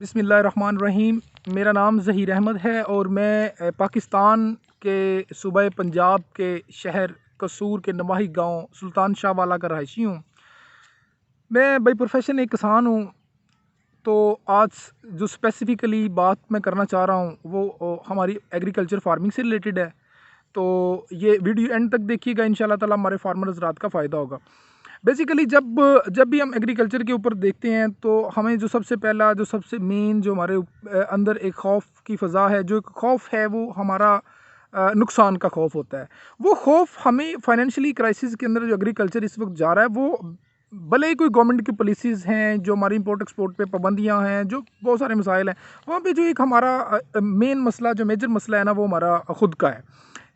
बिस्मिल्लाहिर्रहमानिर्रहीम। मेरा नाम ज़हीर अहमद है और मैं पाकिस्तान के सूबे पंजाब के शहर कसूर के नवाही गांव सुल्तान शाह वाला का रहायशी हूँ। मैं बाई प्रोफेशन एक किसान हूँ। तो आज जो स्पेसिफ़िकली बात मैं करना चाह रहा हूँ वो हमारी एग्रीकल्चर फार्मिंग से रिलेटेड है। तो ये वीडियो एंड तक देखिएगा, इंशाल्लाह ताला हमारे फार्मर हज़रात का फ़ायदा होगा। बेसिकली जब जब भी हम एग्रीकल्चर के ऊपर देखते हैं तो हमें जो सबसे पहला जो सबसे मेन जो हमारे अंदर एक खौफ की फ़ज़ा है, जो एक खौफ है वो हमारा नुकसान का खौफ होता है। वो खौफ हमें फाइनेंशियली क्राइसिस के अंदर जो एग्रीकल्चर इस वक्त जा रहा है, वो भले ही कोई गवर्नमेंट की पॉलिसीज़ हैं, जो हमारी इंपोर्ट एक्सपोर्ट पे पाबंदियाँ हैं, जो बहुत सारे मसाइल हैं, वहाँ पे जो एक हमारा मेन मसला जो मेजर मसला है ना, वो हमारा ख़ुद का है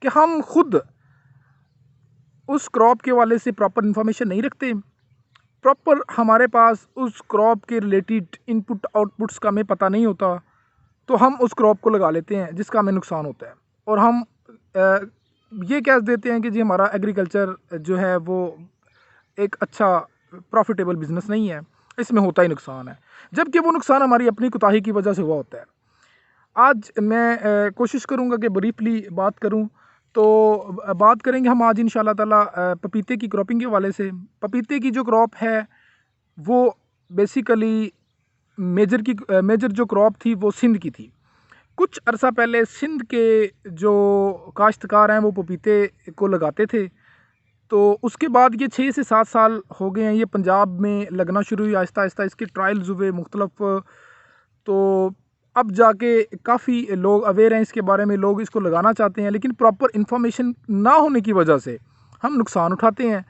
कि हम खुद उस क्रॉप के वाले से प्रॉपर इन्फॉर्मेशन नहीं रखते। प्रॉपर हमारे पास उस क्रॉप के रिलेटेड इनपुट आउटपुट्स का हमें पता नहीं होता, तो हम उस क्रॉप को लगा लेते हैं जिसका हमें नुकसान होता है। और हम ये कह देते हैं कि जी हमारा एग्रीकल्चर जो है वो एक अच्छा प्रॉफिटेबल बिजनेस नहीं है, इसमें होता ही नुकसान है, जबकि वो नुकसान हमारी अपनी कोताही की वजह से हुआ होता है। आज मैं कोशिश करूँगा कि ब्रीफली बात करूँ। तो बात करेंगे हम आज इंशाल्लाह ताला पपीते की क्रॉपिंग के हवाले से। पपीते की जो क्रॉप है वो बेसिकली मेजर जो क्रॉप थी वो सिंध की थी। कुछ अरसा पहले सिंध के जो काश्तकार हैं वो पपीते को लगाते थे। तो उसके बाद ये 6 से 7 साल हो गए हैं, ये पंजाब में लगना शुरू हुई। आहिस्ता आहिस्ता इसके ट्रायल्स हुए मुख्तलफ। तो अब जाके काफ़ी लोग अवेयर हैं इसके बारे में, लोग इसको लगाना चाहते हैं, लेकिन प्रॉपर इन्फॉर्मेशन ना होने की वजह से हम नुकसान उठाते हैं।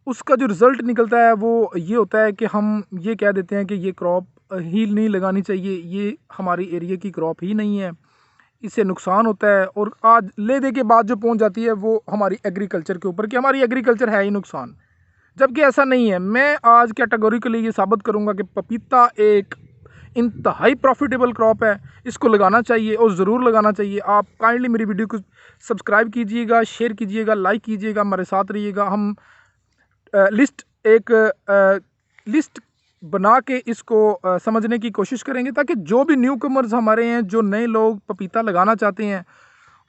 उसका जो रिज़ल्ट निकलता है वो ये होता है कि हम ये कह देते हैं कि ये क्रॉप ही नहीं लगानी चाहिए, ये हमारी एरिया की क्रॉप ही नहीं है, इससे नुकसान होता है। और आज ले दे के बाद जो पहुंच जाती है वो हमारी एग्रीकल्चर के ऊपर कि हमारी एग्रीकल्चर है ही नुकसान, जबकि ऐसा नहीं है। मैं आज कैटेगोरिकली ये साबित करूंगा कि पपीता एक इंतहाई प्रॉफिटेबल क्रॉप है, इसको लगाना चाहिए और ज़रूर लगाना चाहिए। आप काइंडली मेरी वीडियो को सब्सक्राइब कीजिएगा, शेयर कीजिएगा, लाइक कीजिएगा, हमारे साथ रहिएगा। हम लिस्ट बना के इसको समझने की कोशिश करेंगे, ताकि जो भी न्यू कमर्स हमारे हैं, जो नए लोग पपीता लगाना चाहते हैं,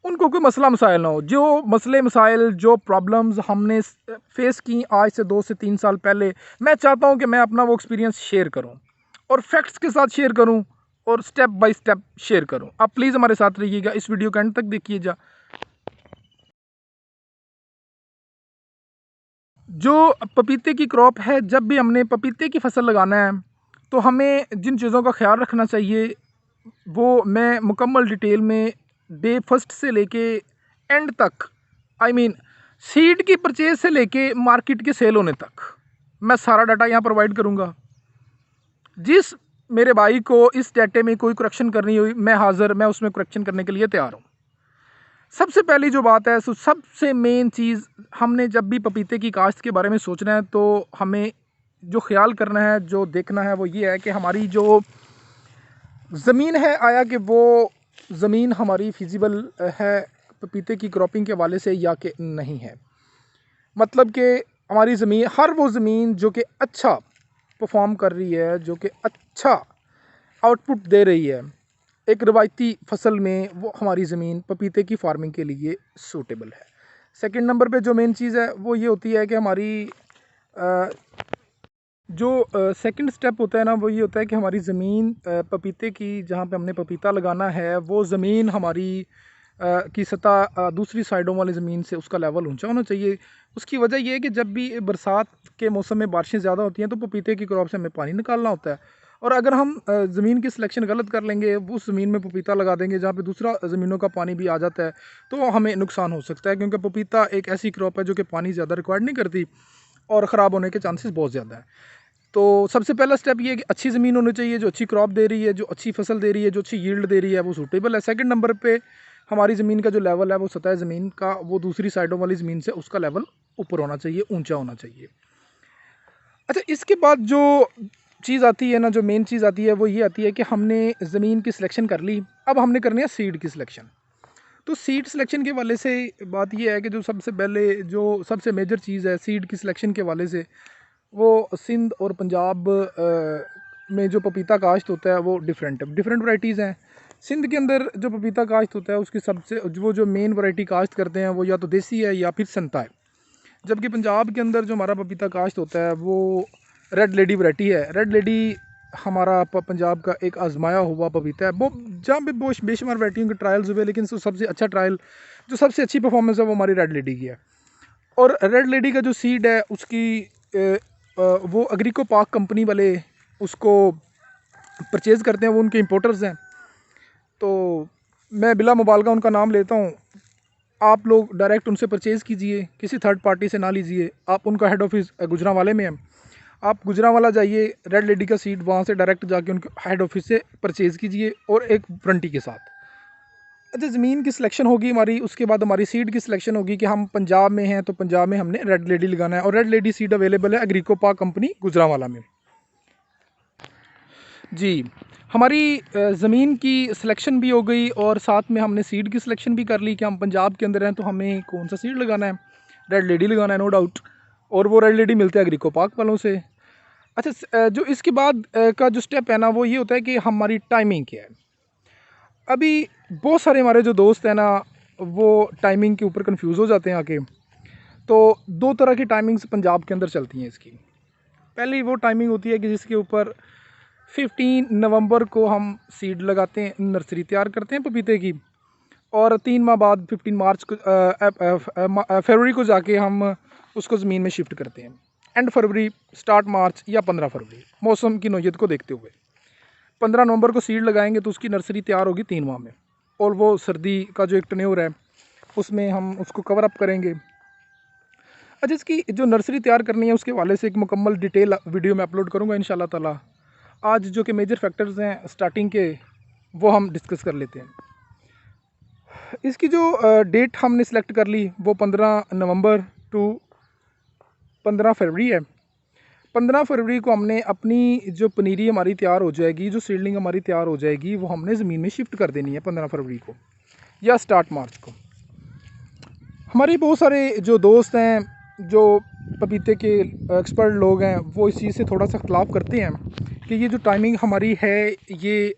उनको कोई मसला मसाइल ना हो। जो मसले मसाइल, जो प्रॉब्लम्स हमने फेस की आज से 2 से 3 साल पहले, मैं चाहता हूं कि मैं अपना वो एक्सपीरियंस शेयर करूं और फैक्ट्स के साथ शेयर करूं और स्टेप बाय स्टेप शेयर करूं। आप प्लीज़ हमारे साथ रहिएगा, इस वीडियो के एंड तक देखिएगा। जो पपीते की क्रॉप है, जब भी हमने पपीते की फसल लगाना है तो हमें जिन चीज़ों का ख्याल रखना चाहिए वो मैं मुकम्मल डिटेल में डे फर्स्ट से लेके एंड तक, सीड की परचेज से लेके मार्केट के सेल होने तक मैं सारा डाटा यहाँ प्रोवाइड करूँगा। जिस मेरे भाई को इस डाटे में कोई करेक्शन करनी हुई, मैं उसमें करेक्शन करने के लिए तैयार हूँ। सबसे पहली जो बात है, सबसे मेन चीज़, हमने जब भी पपीते की काश्त के बारे में सोचना है तो हमें जो ख्याल करना है, जो देखना है, वो ये है कि हमारी जो ज़मीन है, आया कि वो ज़मीन हमारी फिजिबल है पपीते की क्रॉपिंग के हवाले से या कि नहीं है। मतलब कि हमारी ज़मीन, हर वो ज़मीन जो कि अच्छा परफॉर्म कर रही है, जो कि अच्छा आउटपुट दे रही है एक रवायती फसल में, वो हमारी ज़मीन पपीते की फार्मिंग के लिए सूटेबल है। सेकंड नंबर पे जो मेन चीज़ है वो ये होती है कि हमारी जो सेकंड स्टेप होता है ना, वो ये होता है कि हमारी ज़मीन पपीते की, जहाँ पे हमने पपीता लगाना है, वो ज़मीन हमारी की सतह दूसरी साइडों वाली ज़मीन से उसका लेवल ऊंचा होना चाहिए। उसकी वजह ये है कि जब भी बरसात के मौसम में बारिशें ज़्यादा होती हैं तो पपीते की क्रॉप से हमें पानी निकालना होता है। और अगर हम ज़मीन की सिलेक्शन गलत कर लेंगे, उस ज़मीन में पपीता लगा देंगे जहाँ पे दूसरा ज़मीनों का पानी भी आ जाता है, तो हमें नुकसान हो सकता है, क्योंकि पपीता एक ऐसी क्रॉप है जो कि पानी ज़्यादा रिक्वायर्ड नहीं करती और ख़राब होने के चांसेस बहुत ज़्यादा है। तो सबसे पहला स्टेप ये है कि अच्छी ज़मीन होनी चाहिए, जो अच्छी क्रॉप दे रही है, जो अच्छी फसल दे रही है, जो अच्छी यील्ड दे रही है, वो सूटेबल है। सेकंड नंबर पे हमारी ज़मीन का जो लेवल है, वो सतह ज़मीन का, वो दूसरी साइडों वाली ज़मीन से उसका लेवल ऊपर होना चाहिए, ऊंचा होना चाहिए। अच्छा, इसके बाद जो चीज़ आती है ना, जो मेन चीज़ आती है वो ये आती है कि हमने ज़मीन की सिलेक्शन कर ली, अब हमने करनी है सीड की सिलेक्शन। तो सीड सिलेक्शन के वाले से बात ये है कि जो सबसे पहले, जो सबसे मेजर चीज़ है सीड की सिलेक्शन के वाले से, वो सिंध और पंजाब में जो पपीता काश्त होता है वो डिफरेंट वैरायटीज़ हैं। सिंध के अंदर जो पपीता काश्त होता है उसकी सबसे वो जो मेन वैरायटी काश्त करते हैं वो या तो देसी है या फिर संता है। जबकि पंजाब के अंदर जो हमारा पपीता काश्त होता है वो रेड लेडी वैरायटी है। रेड लेडी हमारा पंजाब का एक आजमाया हुआ पपीता है। वो जहाँ पे बेशुमार वैरायटियों के ट्रायल्स हुए, लेकिन सबसे अच्छा ट्रायल जो सबसे अच्छी परफॉर्मेंस है वो हमारी रेड लेडी की है। और रेड लेडी का जो सीड है उसकी वो अग्रिको पाक कंपनी वाले उसको परचेज़ करते हैं, वो उनके इंपोर्टर्स हैं। तो मैं बिला मुबालगा उनका नाम लेता हूँ। आप लोग डायरेक्ट उनसे परचेज़ कीजिए, किसी थर्ड पार्टी से ना लीजिए। आप उनका हेड ऑफिस गुजरांवाले में है, आप गुजरांवाला जाइए, रेड लेडी का सीड वहाँ से डायरेक्ट जाके उनके हेड ऑफिस से परचेज़ कीजिए और एक वारंटी के साथ। अच्छा, ज़मीन की सिलेक्शन होगी हमारी, उसके बाद हमारी सीड की सिलेक्शन होगी कि हम पंजाब में हैं तो पंजाब में हमने रेड लेडी लगाना है। और रेड लेडी सीड अवेलेबल है अग्रिको पाक कंपनी गुजरांवाला में। जी, हमारी ज़मीन की सिलेक्शन भी हो गई और साथ में हमने सीड की सिलेक्शन भी कर ली कि हम पंजाब के अंदर हैं तो हमें कौन सा सीड लगाना है। रेड लेडी लगाना है, नो डाउट। और वो रेड लेडी मिलते हैं अग्रिको पाक वालों से। अच्छा, जो इसके बाद का जो स्टेप है ना वो ये होता है कि हमारी टाइमिंग क्या है। अभी बहुत सारे हमारे जो दोस्त हैं ना वो टाइमिंग के ऊपर कंफ्यूज हो जाते हैं आके। तो दो तरह की टाइमिंग्स पंजाब के अंदर चलती हैं इसकी। पहली वो टाइमिंग होती है कि जिसके ऊपर 15 नवंबर को हम सीड लगाते हैं, नर्सरी तैयार करते हैं पपीते की। और 3 माह बाद 15 मार्च को फरवरी को जाके हम उसको ज़मीन में शिफ्ट करते हैं। एंड फरवरी, स्टार्ट मार्च या 15 फरवरी, मौसम की नौयत को देखते हुए। 15 नवंबर को सीड लगाएंगे तो उसकी नर्सरी तैयार होगी 3 माह में। और वो सर्दी का जो एक टन्योर है उसमें हम उसको कवर अप करेंगे। अच्छा, इसकी जो नर्सरी तैयार करनी है उसके हवाले से एक मुकम्मल डिटेल वीडियो मैं अपलोड करूँगा इंशाल्लाह ताला। आज जो कि मेजर फैक्टर्स हैं स्टार्टिंग के वो हम डिस्कस कर लेते हैं। इसकी जो डेट हमने सेलेक्ट कर ली वो 15 नवंबर टू 15 फरवरी है। 15 फरवरी को हमने अपनी जो पनीरी हमारी तैयार हो जाएगी, जो सीडलिंग हमारी तैयार हो जाएगी, वो हमने ज़मीन में शिफ्ट कर देनी है 15 फरवरी को या स्टार्ट मार्च को। हमारे बहुत सारे जो दोस्त हैं जो पपीते के एक्सपर्ट लोग हैं वो इस चीज़ से थोड़ा सा ख़िलाफ़ करते हैं कि ये जो टाइमिंग हमारी है ये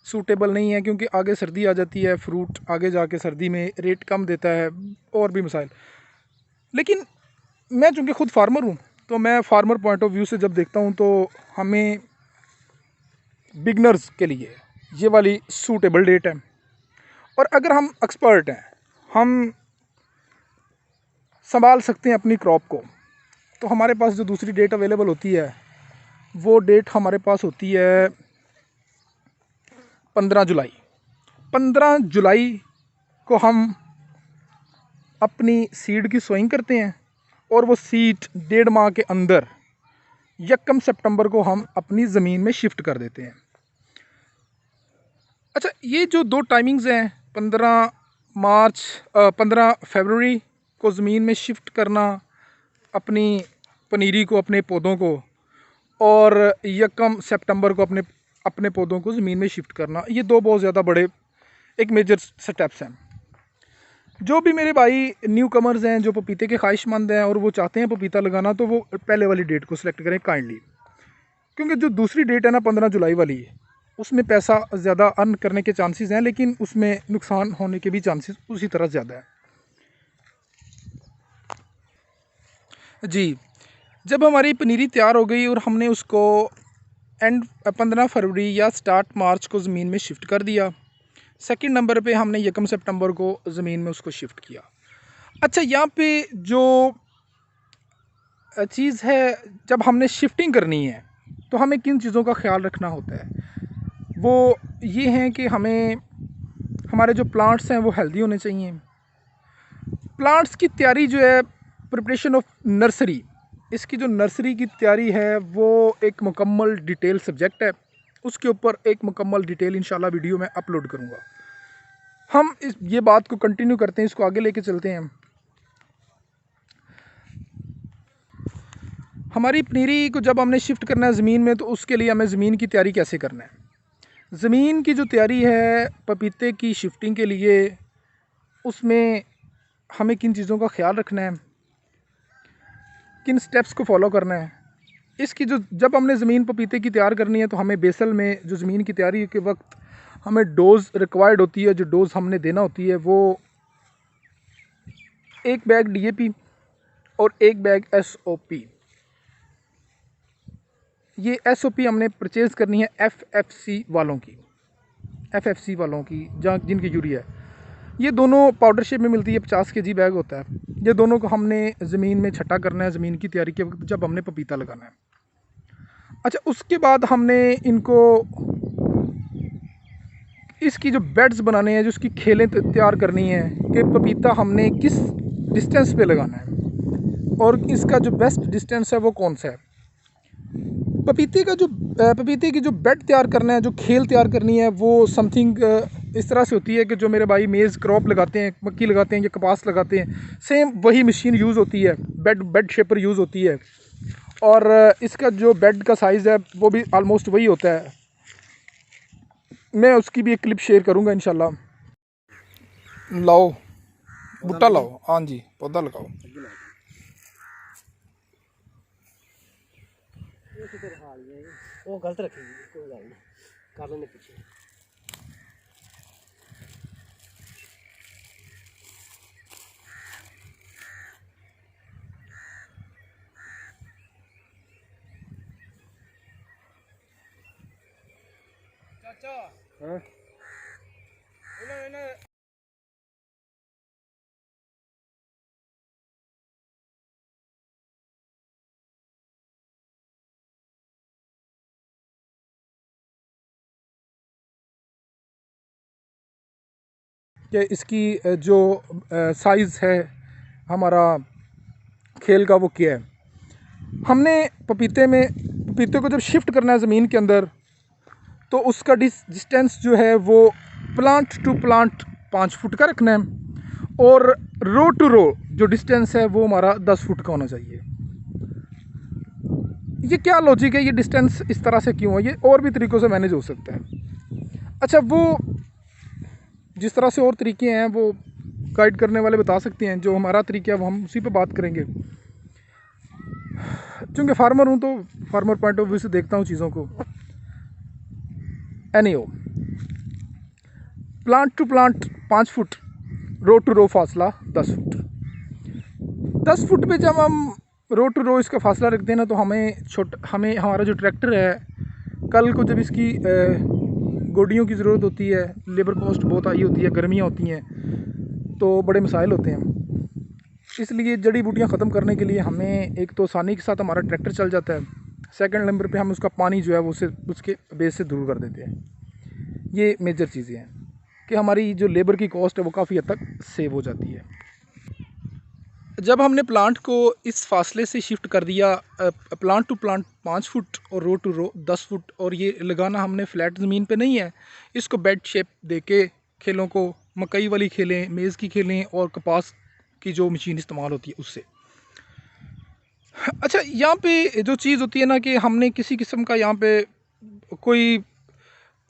सूटेबल नहीं है, क्योंकि आगे सर्दी आ जाती है, फ्रूट आगे जाके सर्दी में रेट कम देता है और भी मसाइल। लेकिन मैं चूँकि ख़ुद फार्मर हूँ तो मैं फार्मर पॉइंट ऑफ व्यू से जब देखता हूँ तो हमें बिगनर्स के लिए ये वाली सूटेबल डेट है। और अगर हम एक्सपर्ट हैं, हम संभाल सकते हैं अपनी क्रॉप को, तो हमारे पास जो दूसरी डेट अवेलेबल होती है वो डेट हमारे पास होती है 15 जुलाई। 15 जुलाई को हम अपनी सीड की सोइंग करते हैं और वो सीड 1.5 माह के अंदर 1 सितंबर को हम अपनी ज़मीन में शिफ्ट कर देते हैं। अच्छा, ये जो दो टाइमिंग्स हैं 15 फरवरी को ज़मीन में शिफ्ट करना अपनी पनीरी को, अपने पौधों को, और 1 सितंबर को अपने पौधों को ज़मीन में शिफ्ट करना, ये दो बहुत ज़्यादा बड़े एक मेजर स्टेप्स हैं। जो भी मेरे भाई न्यू कमर्स हैं जो पपीते के ख्वाहिशमंद हैं और वो चाहते हैं पपीता लगाना, तो वो पहले वाली डेट को सिलेक्ट करें काइंडली, क्योंकि जो दूसरी डेट है ना 15 जुलाई वाली, उसमें पैसा ज़्यादा अर्न करने के चांसेस हैं, लेकिन उसमें नुकसान होने के भी चांसेस उसी तरह ज़्यादा है। जी, जब हमारी पनीरी तैयार हो गई और हमने उसको एंड 15 फरवरी या स्टार्ट मार्च को ज़मीन में शिफ्ट कर दिया, सेकंड नंबर पे हमने 1 सितंबर को ज़मीन में उसको शिफ्ट किया। अच्छा, यहाँ पे जो चीज़ है, जब हमने शिफ्टिंग करनी है तो हमें किन चीज़ों का ख्याल रखना होता है, वो ये हैं कि हमें हमारे जो प्लांट्स हैं वो हेल्दी होने चाहिए। प्लांट्स की तैयारी जो है, प्रिपरेशन ऑफ नर्सरी, इसकी जो नर्सरी की तैयारी है वो एक मुकम्मल डिटेल सब्जेक्ट है। उसके ऊपर एक मुकम्मल डिटेल इंशाल्लाह वीडियो में अपलोड करूँगा। हम ये बात को कंटिन्यू करते हैं, इसको आगे लेके चलते हैं। हमारी पनीरी को जब हमने शिफ्ट करना है ज़मीन में, तो उसके लिए हमें ज़मीन की तैयारी कैसे करना है। ज़मीन की जो तैयारी है पपीते की शिफ्टिंग के लिए, उसमें हमें किन चीज़ों का ख्याल रखना है, किन स्टेप्स को फॉलो करना है। इसकी जो जब हमने ज़मीन पपीते की तैयार करनी है तो हमें बेसल में जो ज़मीन की तैयारी के वक्त हमें डोज़ रिक्वायर्ड होती है, जो डोज़ हमने देना होती है वो 1 बैग DAP और 1 बैग SOP। ये SOP हमने परचेज़ करनी है FFC वालों की, FFC वालों की जहाँ जिनकी यूरिया है। ये दोनों पाउडर शेप में मिलती है, 50 kg बैग होता है। ये दोनों को हमने ज़मीन में छटा करना है ज़मीन की तैयारी के वक्त जब हमने पपीता लगाना है। अच्छा, उसके बाद हमने इनको इसकी जो बेड्स बनाने हैं, जो उसकी खेलें तैयार करनी है कि पपीता हमने किस डिस्टेंस पे लगाना है और इसका जो बेस्ट डिस्टेंस है वो कौन सा है। पपीते की जो बेड तैयार करना है, जो खेल तैयार करनी है वो समथिंग इस तरह से होती है कि जो मेरे भाई मेज़ क्रॉप लगाते हैं, मक्की लगाते हैं या कपास लगाते हैं, सेम वही मशीन यूज़ होती है, बेड शेपर यूज़ होती है। और इसका जो बेड का साइज़ है वो भी आलमोस्ट वही होता है। मैं उसकी भी एक क्लिप शेयर करूँगा इंशाल्लाह। लाओ बूटा लाओ, हाँ जी, पौधा लगाओ। वो गलत रखेगी, कोई गल नहीं, कर लेंगे पीछे। चाचा हाँ कि इसकी जो साइज़ है हमारा खेल का वो क्या है। हमने पपीते को जब शिफ्ट करना है ज़मीन के अंदर तो उसका डिस्टेंस जो है वो प्लांट टू प्लांट 5 फुट का रखना है और रो टू रो जो डिस्टेंस है वो हमारा 10 फुट का होना चाहिए। ये क्या लॉजिक है, ये डिस्टेंस इस तरह से क्यों है, ये और भी तरीक़ों से मैनेज हो सकता है। अच्छा, वो जिस तरह से और तरीके हैं वो गाइड करने वाले बता सकते हैं, जो हमारा तरीका है वो हम उसी पे बात करेंगे। चूँकि फार्मर हूँ तो फार्मर पॉइंट ऑफ व्यू से देखता हूँ चीज़ों को। Anyhow, plant to plant 5 foot, row to row फासला 10 फुट। 10 फुट पे जब हम रो टू रो इसका फासला रखते हैं ना तो हमें हमारा जो ट्रैक्टर है कल को जब इसकी गोडियों की ज़रूरत होती है, लेबर कॉस्ट बहुत आई होती है, गर्मियाँ होती हैं तो बड़े मसाइल होते हैं। इसलिए जड़ी बूटियाँ ख़त्म करने के लिए हमें एक तो आसानी के साथ हमारा ट्रैक्टर चल जाता है, सेकंड नंबर पे हम उसका पानी जो है वो उसके बेस से दूर कर देते हैं। ये मेजर चीज़ें हैं कि हमारी जो लेबर की कॉस्ट है वो काफ़ी हद तक सेव हो जाती है। जब हमने प्लांट को इस फासले से शिफ्ट कर दिया, प्लांट टू प्लांट 5 फुट और रो टू रो 10 फुट, और ये लगाना हमने फ्लैट ज़मीन पे नहीं है, इसको बेड शेप दे के खेलों को, मकई वाली खेलें, मेज़ की खेलें और कपास की जो मशीन इस्तेमाल होती है उससे। अच्छा, यहाँ पे जो चीज़ होती है ना कि हमने किसी किस्म का यहाँ पे कोई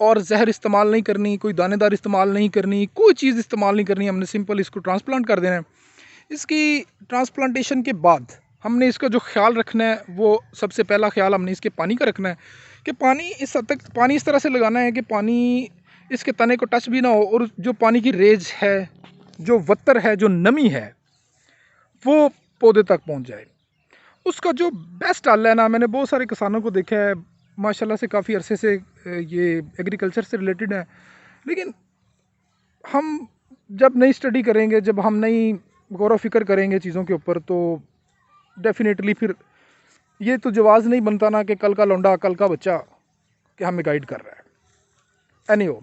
और जहर इस्तेमाल नहीं करनी, कोई दानेदार इस्तेमाल नहीं करनी, कोई चीज़ इस्तेमाल नहीं करनी, हमने सिंपल इसको ट्रांसप्लांट कर देना है। इसकी ट्रांसप्लांटेशन के बाद हमने इसका जो ख्याल रखना है वो सबसे पहला ख्याल हमने इसके पानी का रखना है कि पानी इस हद तक पानी इस तरह से लगाना है कि पानी इसके तने को टच भी ना हो और जो पानी की रेज है, जो वत्तर है, जो नमी है वो पौधे तक पहुंच जाए। उसका जो बेस्ट हल है ना, मैंने बहुत सारे किसानों को देखा है माशाल्लाह से, काफ़ी अरसे से ये एग्रीकल्चर से रिलेटेड है, लेकिन हम जब नई स्टडी करेंगे, जब हम नई गौर व फिक्र करेंगे चीज़ों के ऊपर तो डेफिनेटली फिर ये तो जवाज़ नहीं बनता ना कि कल का लौंडा कल का बच्चा कि हमें गाइड कर रहा है। एनीहो,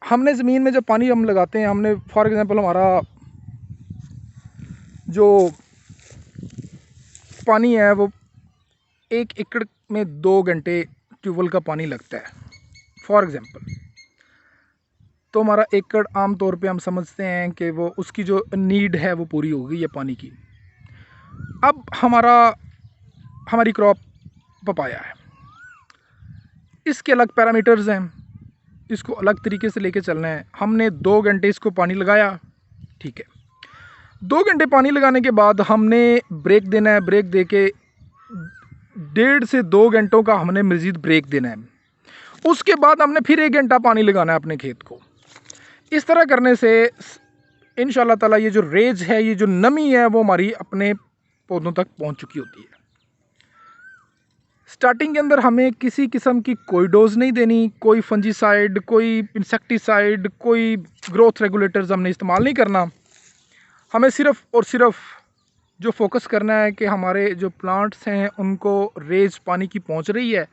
हमने ज़मीन में जब पानी हम लगाते हैं, हमने फॉर एग्ज़ाम्पल हमारा जो पानी है वो 1 एकड़ में 2 घंटे ट्यूबवेल का पानी लगता है फॉर एग्ज़ाम्पल, तो हमारा एकड़ आम तौर पे हम समझते हैं कि वो उसकी जो नीड है वो पूरी हो गई है पानी की। अब हमारी क्रॉप पपाया है, इसके अलग पैरामीटर्स हैं, इसको अलग तरीके से लेके चलना है। हमने 2 घंटे इसको पानी लगाया, ठीक है, 2 घंटे पानी लगाने के बाद हमने ब्रेक देना है। ब्रेक दे के 1.5 से 2 घंटों का हमने मज़ीद ब्रेक देना है। उसके बाद हमने फिर 1 घंटा पानी लगाना है अपने खेत को। इस तरह करने से इंशाल्लाह ताला ये जो रेज है, ये जो नमी है, वो हमारी अपने पौधों तक पहुंच चुकी होती है। स्टार्टिंग के अंदर हमें किसी किस्म की कोई डोज़ नहीं देनी, कोई फंजीसाइड, कोई इंसेक्टिसाइड, कोई ग्रोथ रेगुलेटर्स हमने इस्तेमाल नहीं करना। हमें सिर्फ़ और सिर्फ जो फोकस करना है कि हमारे जो प्लांट्स हैं उनको रेज पानी की पहुंच रही है,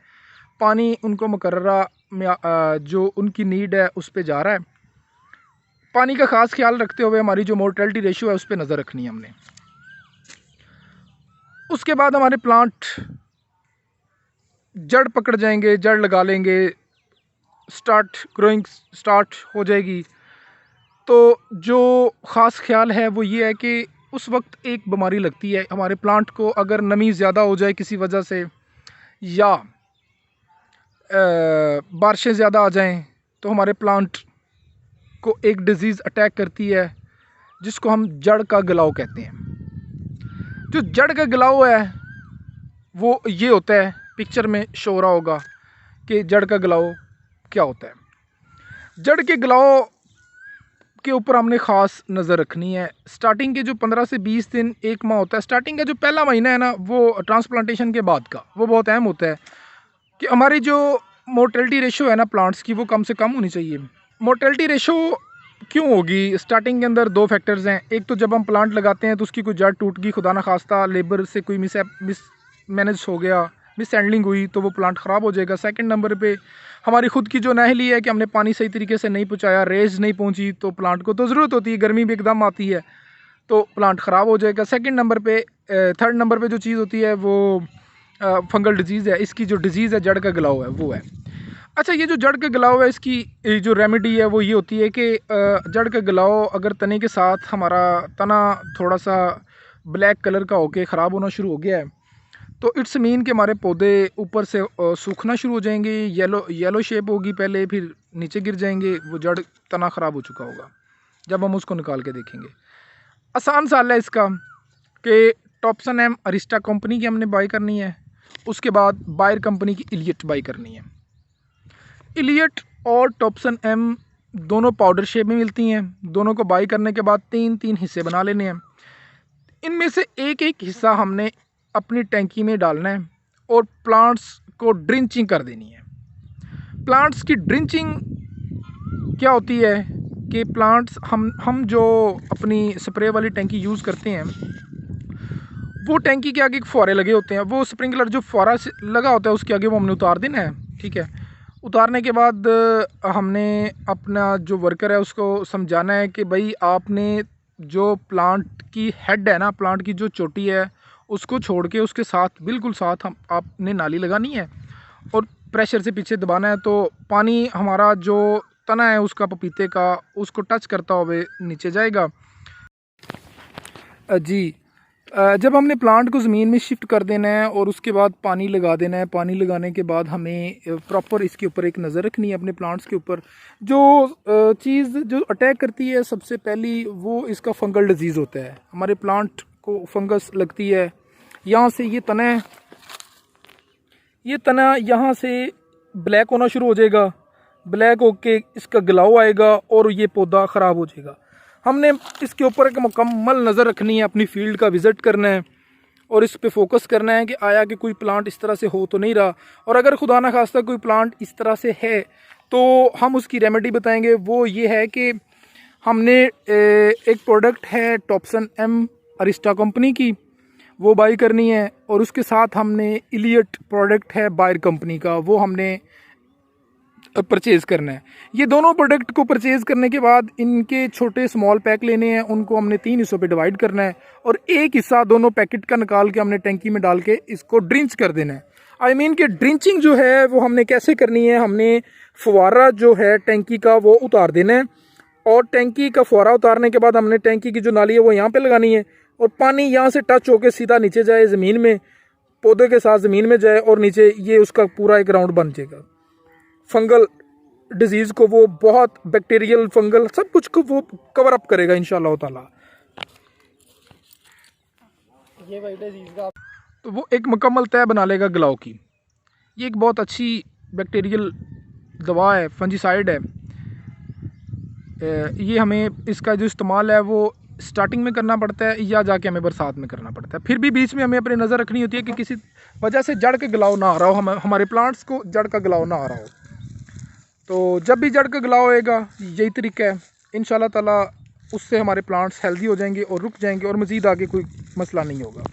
पानी उनको मुकर्ररा जो उनकी नीड है उस पे जा रहा है। पानी का ख़ास ख्याल रखते हुए हमारी जो मोर्टेलिटी रेशियो है उस पर नज़र रखनी है हमने। उसके बाद हमारे प्लांट जड़ पकड़ जाएंगे, जड़ लगा लेंगे, ग्रोइंग स्टार्ट हो जाएगी। तो जो ख़ास ख्याल है वो ये है कि उस वक्त एक बीमारी लगती है हमारे प्लांट को। अगर नमी ज़्यादा हो जाए किसी वजह से या बारिशें ज़्यादा आ जाएं तो हमारे प्लांट को एक डिज़ीज़ अटैक करती है जिसको हम जड़ का गलाव कहते हैं। जो जड़ का गलाव है वो ये होता है, पिक्चर में शो हो रहा होगा कि जड़ का गलाव क्या होता है। जड़ के गलाव के ऊपर हमने ख़ास नज़र रखनी है। स्टार्टिंग के जो 15 से 20 दिन, 1 माह होता है, स्टार्टिंग का जो पहला महीना है ना, वो ट्रांसप्लांटेशन के बाद का, वो बहुत अहम होता है कि हमारी जो मोर्टेलिटी रेशो है ना प्लांट्स की, वो कम से कम होनी चाहिए। मोर्टेलिटी रेशो क्यों होगी? स्टार्टिंग के अंदर 2 फैक्टर्स हैं। एक तो जब हम प्लांट लगाते हैं तो उसकी कोई जड़ टूट गई, खुदा ना खास्ता लेबर से कोई मिस मैनेज हो गया, मिस हैंडलिंग हुई तो वो प्लांट ख़राब हो जाएगा। सेकंड नंबर पे हमारी ख़ुद की जो नाअहली है कि हमने पानी सही तरीके से नहीं पहुंचाया, रेज नहीं पहुंची, तो प्लांट को तो ज़रूरत होती है, गर्मी भी एकदम आती है तो प्लांट ख़राब हो जाएगा। सेकंड नंबर पे थर्ड नंबर पे जो चीज़ होती है वो फंगल डिजीज़ है। इसकी जो डिजीज़ है जड़ का गलाव है वो है। अच्छा, ये जो जड़ का गलाव है इसकी जो रेमेडी है वो ये होती है कि जड़ का गलाव अगर तने के साथ हमारा तना थोड़ा सा ब्लैक कलर का होके ख़राब होना शुरू हो गया है तो इट्स मीन कि हमारे पौधे ऊपर से सूखना शुरू हो जाएंगे, येलो शेप होगी पहले, फिर नीचे गिर जाएंगे, वो जड़ तना ख़राब हो चुका होगा जब हम उसको निकाल के देखेंगे। आसान साल है इसका कि टॉप्सन एम अरिस्टा कंपनी की हमने बाई करनी है। उसके बाद बायर कंपनी की इलियट बाई करनी है। इलियट और टॉप्सन एम दोनों पाउडर शेप में मिलती हैं। दोनों को बाई करने के बाद 3-3 हिस्से बना लेने हैं। इनमें से एक एक हिस्सा हमने अपनी टैंकी में डालना है और प्लांट्स को ड्रिंचिंग कर देनी है। प्लांट्स की ड्रिंचिंग क्या होती है कि प्लांट्स हम जो अपनी स्प्रे वाली टैंकी यूज़ करते हैं वो टैंकी के आगे एक फुहारे लगे होते हैं, वो स्प्रिंकलर जो फुहारा लगा होता है उसके आगे वो हमने उतार देना है। ठीक है, उतारने के बाद हमने अपना जो वर्कर है उसको समझाना है कि भाई आपने जो प्लांट की हेड है ना, प्लांट की जो चोटी है उसको छोड़ के उसके साथ बिल्कुल साथ आपने नाली लगानी है और प्रेशर से पीछे दबाना है तो पानी हमारा जो तना है उसका पपीते का उसको टच करता हुए नीचे जाएगा। जी, जब हमने प्लांट को ज़मीन में शिफ्ट कर देना है और उसके बाद पानी लगा देना है। पानी लगाने के बाद हमें प्रॉपर इसके ऊपर एक नज़र रखनी है अपने प्लांट्स के ऊपर। जो चीज़ जो अटैक करती है सबसे पहली वो इसका फंगल डिजीज़ होता है। हमारे प्लांट को फंगस लगती है, यहाँ से ये तना यहाँ से ब्लैक होना शुरू हो जाएगा। ब्लैक होके इसका गलाव आएगा और ये पौधा ख़राब हो जाएगा। हमने इसके ऊपर एक मुकम्मल नज़र रखनी है, अपनी फील्ड का विज़िट करना है और इस पे फोकस करना है कि आया कि कोई प्लांट इस तरह से हो तो नहीं रहा, और अगर खुदा ना खास्ता कोई प्लांट इस तरह से है तो हम उसकी रेमेडी बताएंगे। वो ये है कि हमने एक प्रोडक्ट है टॉप्सन एम अरिस्टा कंपनी की, वो बाई करनी है और उसके साथ हमने इलियट प्रोडक्ट है बायर कंपनी का, वो हमने परचेज़ करना है। ये दोनों प्रोडक्ट को परचेज़ करने के बाद इनके छोटे स्मॉल पैक लेने हैं, उनको हमने 3 हिस्सों पे डिवाइड करना है और एक हिस्सा दोनों पैकेट का निकाल के हमने टैंकी में डाल के इसको ड्रिंच कर देना है। आई मीन कि ड्रिंचिंग जो है वो हमने कैसे करनी है, हमने फुवारा जो है टैंकी का वो उतार देना है और टैंकी का फुवारा उतारने के बाद हमने टैंकी की जो नाली है वो यहाँ पर लगानी है और पानी यहाँ से टच होकर सीधा नीचे जाए ज़मीन में, पौधे के साथ ज़मीन में जाए और नीचे ये उसका पूरा एक राउंड बन जाएगा। फंगल डिजीज़ को वो बहुत बैक्टीरियल फंगल सब कुछ को वो कवर अप करेगा इंशाल्लाह ताला। ये भाई डिजीज का तो वो एक मुकम्मल तय बना लेगा गलाव की। ये एक बहुत अच्छी बैक्टीरियल दवा है, फंजीसाइड है। ये हमें इसका जो इस्तेमाल है वो स्टार्टिंग में करना पड़ता है या जाके हमें बरसात में करना पड़ता है। फिर भी बीच में हमें अपनी नज़र रखनी होती है कि किसी वजह से जड़ के गलाव ना आ रहा हो, हमारे प्लांट्स को जड़ का गलाव ना आ रहा हो। तो जब भी जड़ का गलाव होएगा, यही तरीका है, इंशाल्लाह ताला उससे हमारे प्लांट्स हेल्दी हो जाएंगे और रुक जाएंगे और मज़ीद आगे कोई मसला नहीं होगा।